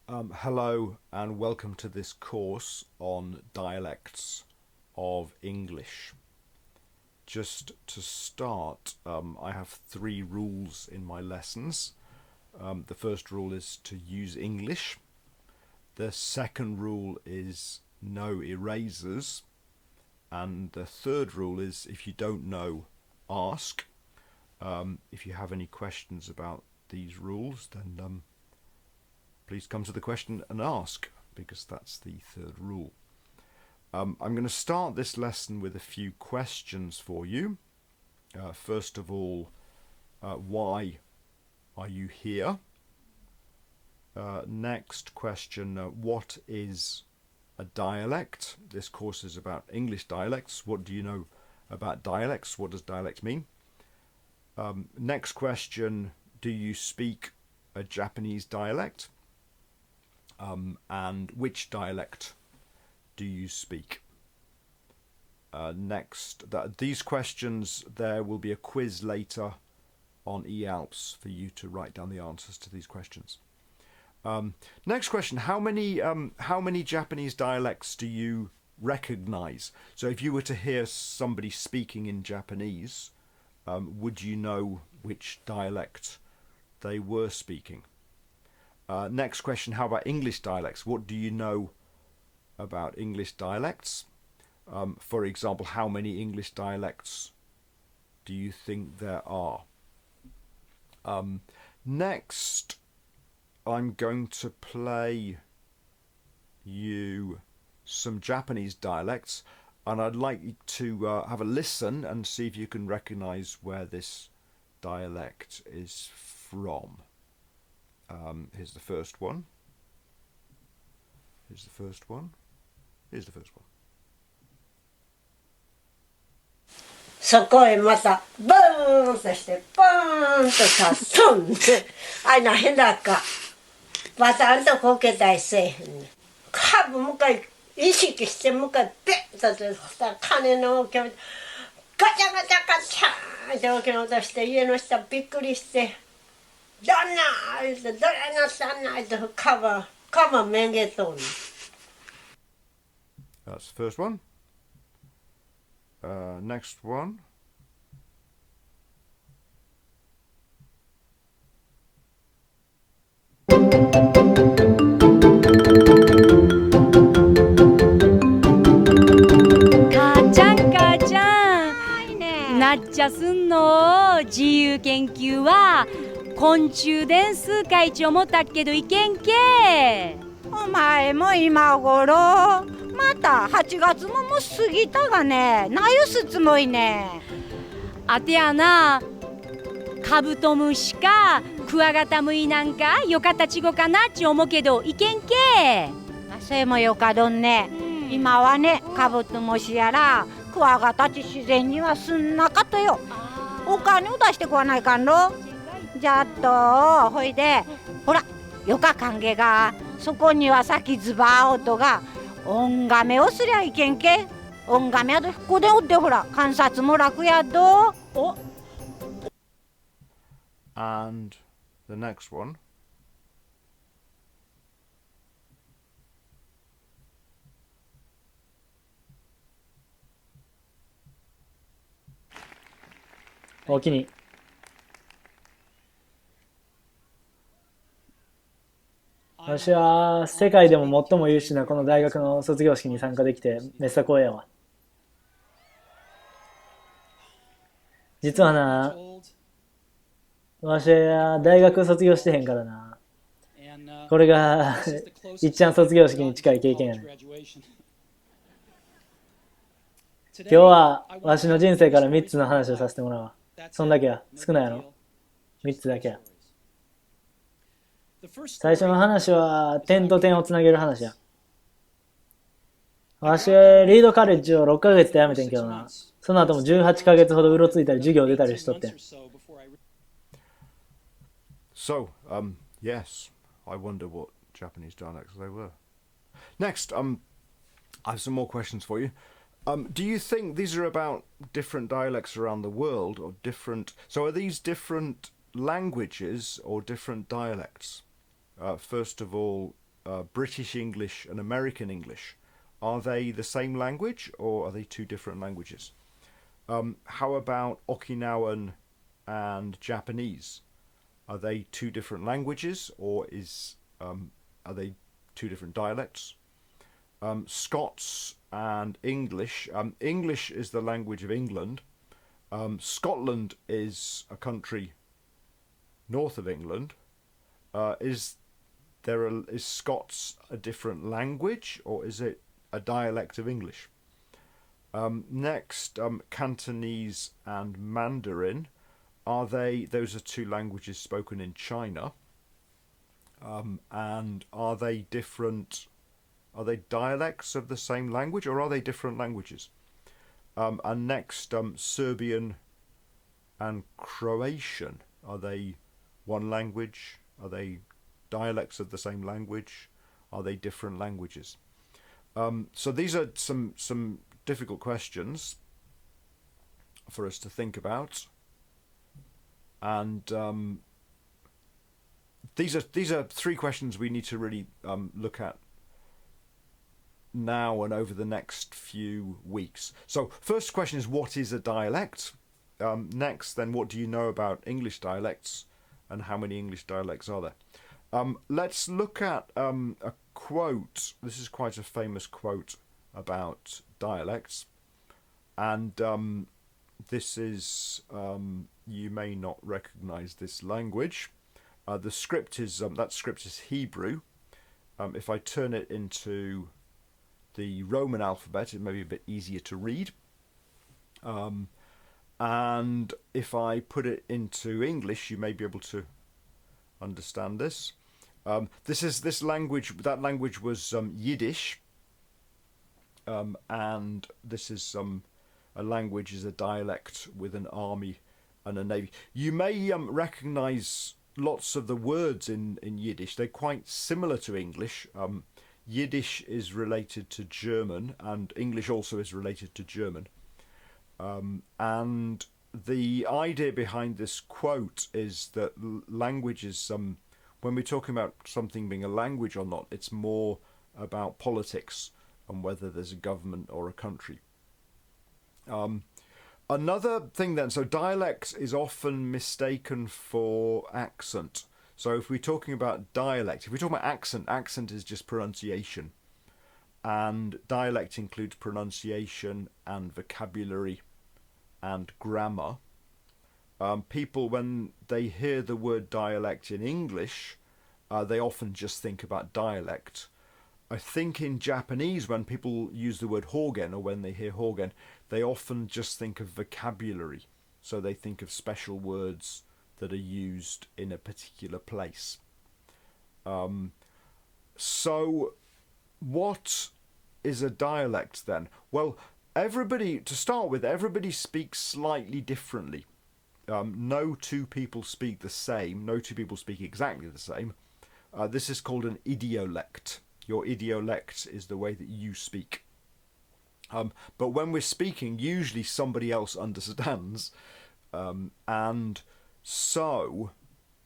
Hello and welcome to this course on dialects of English. Just to start, I have 3 rules in my lessons. The first rule is to use English. The second rule is no erasers. And the third rule is if you don't know, ask. If you have any questions about these rules, then please come to the question and ask, because that's the third rule. I'm going to start this lesson with a few questions for you. First of all, why are you here? Next question, what is a dialect? This course is about English dialects. What do you know about dialects? What does dialect mean? Next question, do you speak a Japanese dialect? And which dialect do you speak? These questions, there will be a quiz later on eAlps for you to write down the answers to these questions. Next question, how many Japanese dialects do you recognize? So if you were to hear somebody speaking in Japanese, would you know which dialect they were speaking? Next question, how about English dialects? What do you know about English dialects? For example, how many English dialects do you think there are? Next, I'm going to play you some Japanese dialects, and I'd like you to have a listen and see if you can recognize where this dialect is from. Here's the first one. Here's the first one. Here's the first one. そこへまたブーンとしてポーンとさスンってあいな変だかまたあんたこけたりせえへんねカブ向かい意識して向かいペッとさ金の大きなガチャガチャガチャーって大きな音して家の人びっくりして「どんな!」言って「どれなさんない!」ってカバめげとんね That's the first one. Next one. Ka-chan, なっちゃすんの自由研究は昆虫伝数会長もたっけどいけんけお前も今頃また8月ももう過ぎたがねなゆすつもいねあてやなカブトムシかクワガタムイなんかよかったちごかなっち思うけどいけんけそれもよかどんね、今はねカブトムシやらクワガタち自然にはすんなかったよお金を出してこわないかんろじゃっとほいでほらよか歓迎がそこにはさきずば音が音がめをすりゃいけんけ音がめやとここでおってほら観察も楽やどお And the next one. Okini. 私は世界でも最も優秀なこの大学の卒業式に参加できてめっさ光栄やわ。実はな、私は大学卒業してへんからな。これがいっちゃん卒業式に近い経験やね。今日はわしの人生から3つの話をさせてもらうわ。そんだけや。少ないやろ。3つだけや。最初の話は点と点をつなげる話や。わしリードカレッジを6ヶ月で辞めてんけどな。その後も18ヶ月ほどうろついたり授業出たりしとってん。So, yes, I wonder what Japanese dialects they were. Next, I have some more questions for you. Do you think these are about different dialects around the world or different? So are these different languages or different dialects? First of all, British English and American English, are they the same language or are they two different languages? How about Okinawan and Japanese? Are they two different languages or are they two different dialects? Scots and English. English is the language of England. Scotland is a country north of England. Is Scots a different language or is it a dialect of English? Next, Cantonese and Mandarin. Those are two languages spoken in China. And are they different? Are they dialects of the same language or are they different languages? And next, Serbian and Croatian. Are they one language? Are they dialects of the same language? Are they different languages? So these are some difficult questions for us to think about. And these are three questions we need to really look at now and over the next few weeks. So first question is, what is a dialect? Next, then, what do you know about English dialects and how many English dialects are there? Let's look at a quote. This is quite a famous quote about dialects. And this is, you may not recognize this language. The script is, that script is Hebrew. If I turn it into the Roman alphabet, it may be a bit easier to read. And if I put it into English, you may be able to understand this. This language, that language was Yiddish. And this is a language is a dialect with an army and a navy. You may recognize lots of the words in Yiddish. They're quite similar to English. Yiddish is related to German, and English also is related to German. And the idea behind this quote is that languages, when we're talking about something being a language or not, it's more about politics and whether there's a government or a country. Another thing then, so dialect is often mistaken for accent. So if we're talking about dialect, if we're talking about accent is just pronunciation. And dialect includes pronunciation and vocabulary and grammar. People, when they hear the word dialect in English, they often just think about dialect. I think in Japanese, when people use the word hogen, or when they hear hogen, they often just think of vocabulary. So they think of special words that are used in a particular place. So what is a dialect then? Well, to start with, everybody speaks slightly differently. No two people speak the same. No two people speak exactly the same. This is called an idiolect. Your idiolect is the way that you speak. But when we're speaking, usually somebody else understands. And so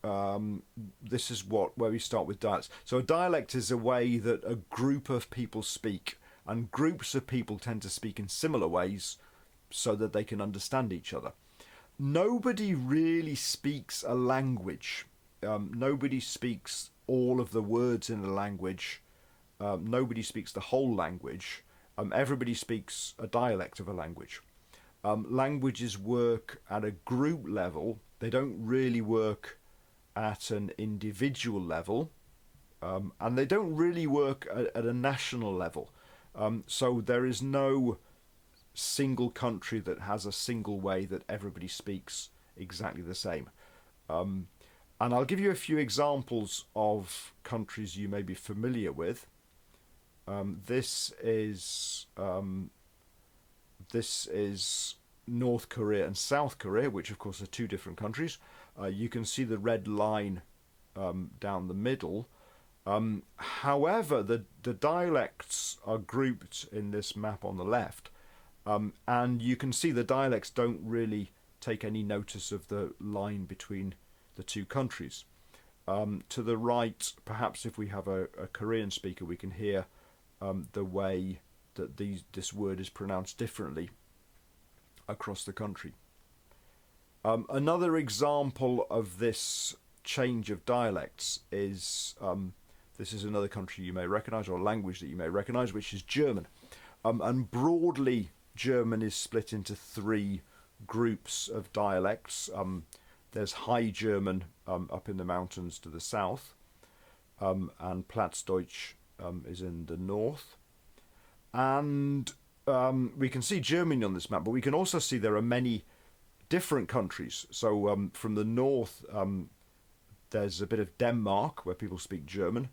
this is where we start with dialects. So a dialect is a way that a group of people speak, and groups of people tend to speak in similar ways so that they can understand each other. Nobody really speaks a language. Nobody speaks all of the words in a language. Nobody speaks the whole language. Everybody speaks a dialect of a language. Languages work at a group level. They don't really work at an individual level. And they don't really work at a national level. So there is no single country that has a single way that everybody speaks exactly the same. And I'll give you a few examples of countries you may be familiar with. This is North Korea and South Korea, which of course are two different countries. You can see the red line down the middle. However, the dialects are grouped in this map on the left, and you can see the dialects don't really take any notice of the line between the two countries. To the right, perhaps if we have a Korean speaker, we can hear the way that this word is pronounced differently across the country. Another example of this change of dialects is, this is another country you may recognise, or language that you may recognise, which is German. And broadly, German is split into three groups of dialects. There's High German up in the mountains to the south, and Plattdeutsch is in the north. And we can see Germany on this map, but we can also see there are many different countries. So from the north, there's a bit of Denmark where people speak German.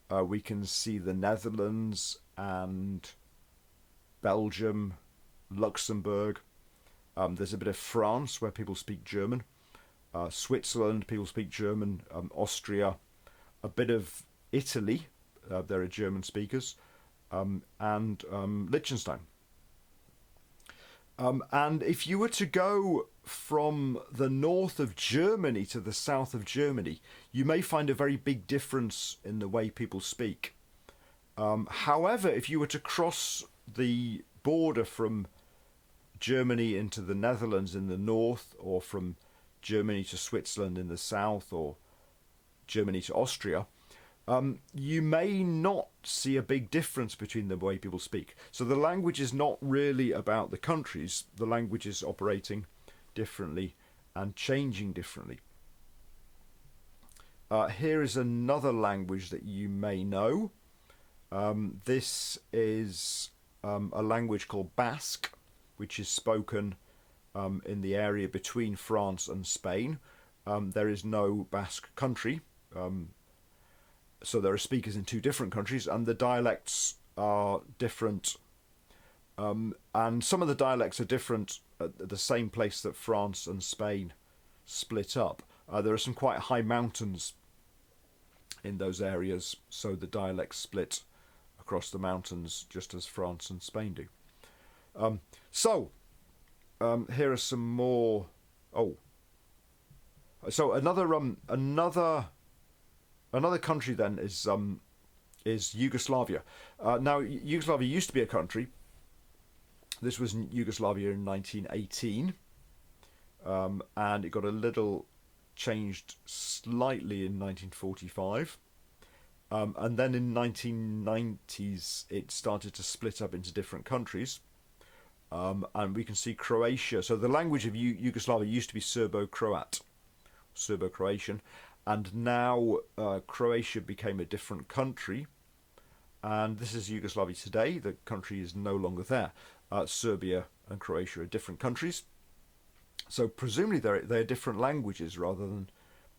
We can see the Netherlands and Belgium, Luxembourg. There's a bit of France where people speak German. Switzerland, people speak German. Austria, a bit of Italy, there are German speakers, and Liechtenstein. And if you were to go from the north of Germany to the south of Germany, you may find a very big difference in the way people speak. However, if you were to cross the border from Germany into the Netherlands in the north, or from Germany to Switzerland in the south, or Germany to Austria, you may not see a big difference between the way people speak. So the language is not really about the countries. The language is operating differently and changing differently. Here is another language that you may know. This is a language called Basque, which is spoken in the area between France and Spain. There is no Basque country, so there are speakers in two different countries, and the dialects are different. And some of the dialects are different at the same place that France and Spain split up. There are some quite high mountains in those areas, so the dialects split across the mountains just as France and Spain do. Here are some more. So another country then is Yugoslavia. Now Yugoslavia used to be a country. This was Yugoslavia in 1918, and it got a little changed slightly in 1945. And then in 1990s it started to split up into different countries. And we can see Croatia. So the language of Yugoslavia used to be Serbo-Croatian, and now Croatia became a different country. And this is Yugoslavia today. The country is no longer there. Serbia and Croatia are different countries. So presumably they're different languages rather than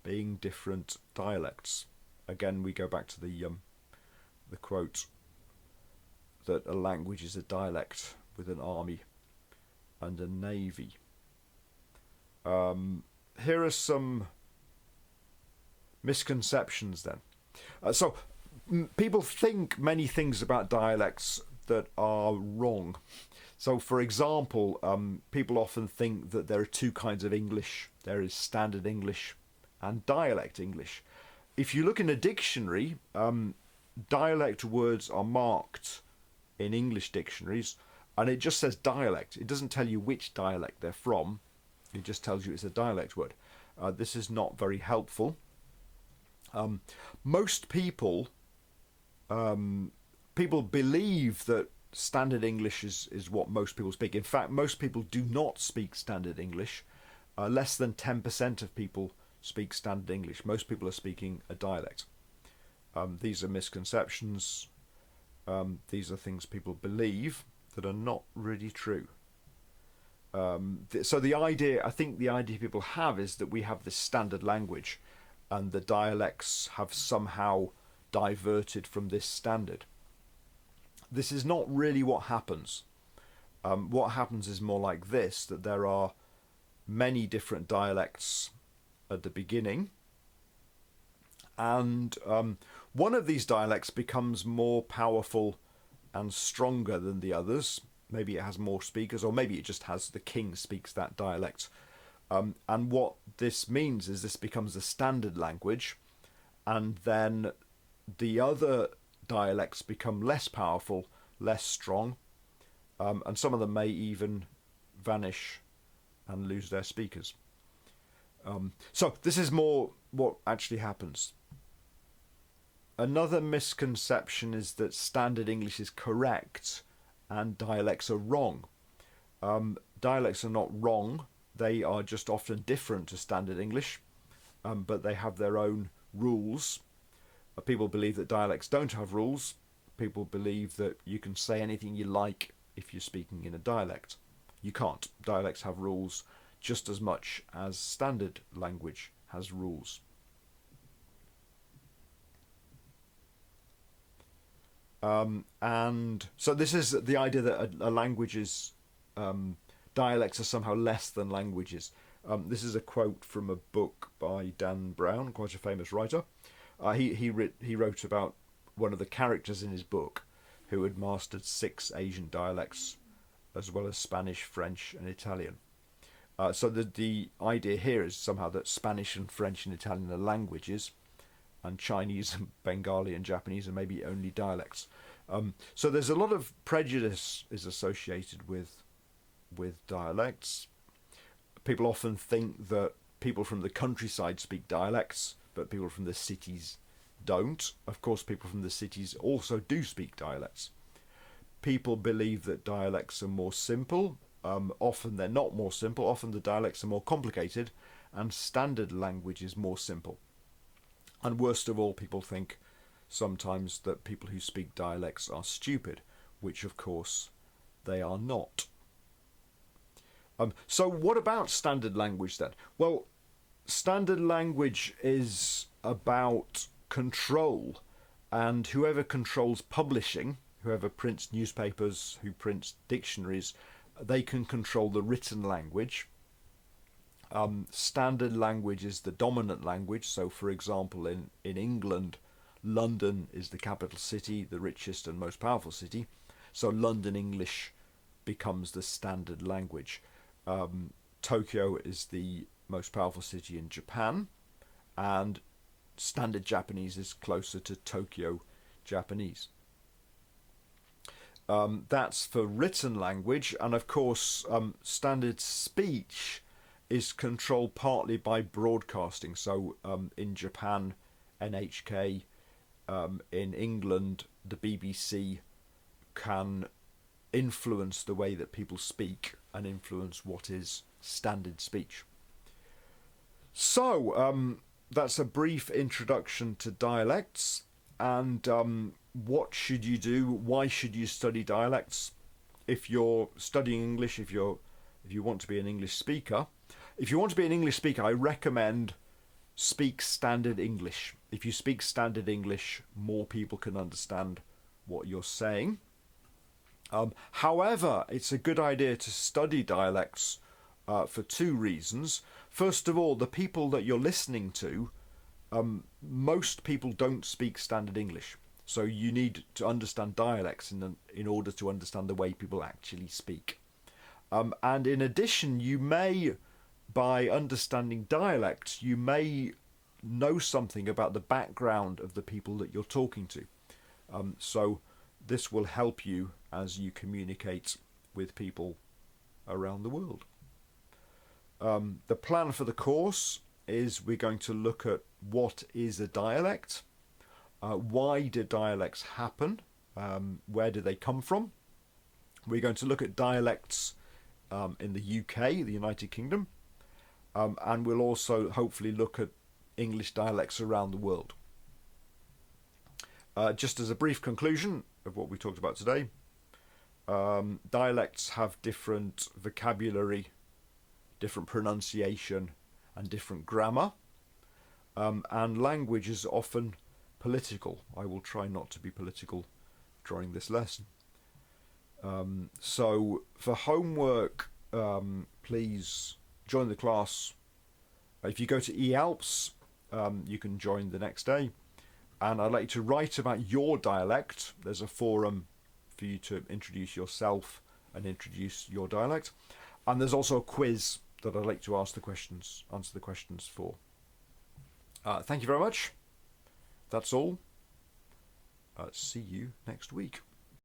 being different dialects. Again, we go back to the quote that a language is a dialect with an army and a navy. Here are some misconceptions then. People think many things about dialects that are wrong. So, for example, people often think that there are two kinds of English. There is standard English and dialect English. If you look in a dictionary, dialect words are marked in English dictionaries, and it just says dialect. It doesn't tell you which dialect they're from. It just tells you it's a dialect word. This is not very helpful. Most people believe that standard English is what most people speak. In fact, most people do not speak standard English. Less than 10% of people speak standard English. Most people are speaking a dialect. These are misconceptions. These are things people believe that are not really true. So I think the idea people have is that we have this standard language, and the dialects have somehow diverted from this standard. This is not really what happens. What happens is more like this, that there are many different dialects at the beginning, and one of these dialects becomes more powerful and stronger than the others. Maybe it has more speakers, or maybe it just has the king speaks that dialect. And what this means is this becomes the standard language, and then the other dialects become less powerful, less strong, and some of them may even vanish and lose their speakers. So this is more what actually happens. Another misconception is that standard English is correct and dialects are wrong. Dialects are not wrong, they are just often different to standard English, but they have their own rules. People believe that dialects don't have rules. People believe that you can say anything you like if you're speaking in a dialect. You can't. Dialects have rules just as much as standard language has rules. And so this is the idea that a language's dialects are somehow less than languages. This is a quote from a book by Dan Brown, quite a famous writer. He wrote about one of the characters in his book who had mastered 6 Asian dialects, as well as Spanish, French, and Italian. So the idea here is somehow that Spanish and French and Italian are languages, and Chinese and Bengali and Japanese are maybe only dialects. So there's a lot of prejudice is associated with dialects. People often think that people from the countryside speak dialects, but people from the cities don't. Of course, people from the cities also do speak dialects. People believe that dialects are more simple. Often they're not more simple. Often the dialects are more complicated, and standard language is more simple. And worst of all, people think sometimes that people who speak dialects are stupid, which of course they are not. So what about standard language then? Well, standard language is about control, and whoever controls publishing, whoever prints newspapers, who prints dictionaries, they can control the written language. Standard language is the dominant language. So, for example, in England, London is the capital city, the richest and most powerful city. So London English becomes the standard language. Tokyo is the most powerful city in Japan, and standard Japanese is closer to Tokyo Japanese. That's for written language, and of course standard speech is controlled partly by broadcasting. So in Japan, NHK, in England, the BBC can influence the way that people speak and influence what is standard speech. So that's a brief introduction to dialects, and what should you do? Why should you study dialects? If you're studying English, if you want to be an English speaker, I recommend speak standard English. If you speak standard English, more people can understand what you're saying. However, it's a good idea to study dialects for 2 reasons. First of all, the people that you're listening to, most people don't speak standard English. So you need to understand dialects in order to understand the way people actually speak. And in addition, you may, by understanding dialects, you may know something about the background of the people that you're talking to. So this will help you as you communicate with people around the world. The plan for the course is we're going to look at what is a dialect, why do dialects happen, where do they come from. We're going to look at dialects in the UK, the United Kingdom, and we'll also hopefully look at English dialects around the world. Just as a brief conclusion of what we talked about today, dialects have different vocabulary, different pronunciation, and different grammar, and language is often political. I will try not to be political during this lesson. So for homework, please join the class. If you go to eAlps, you can join the next day. And I'd like you to write about your dialect. There's a forum for you to introduce yourself and introduce your dialect. And there's also a quiz that I'd like to answer the questions for. Thank you very much. that's all. See you next week.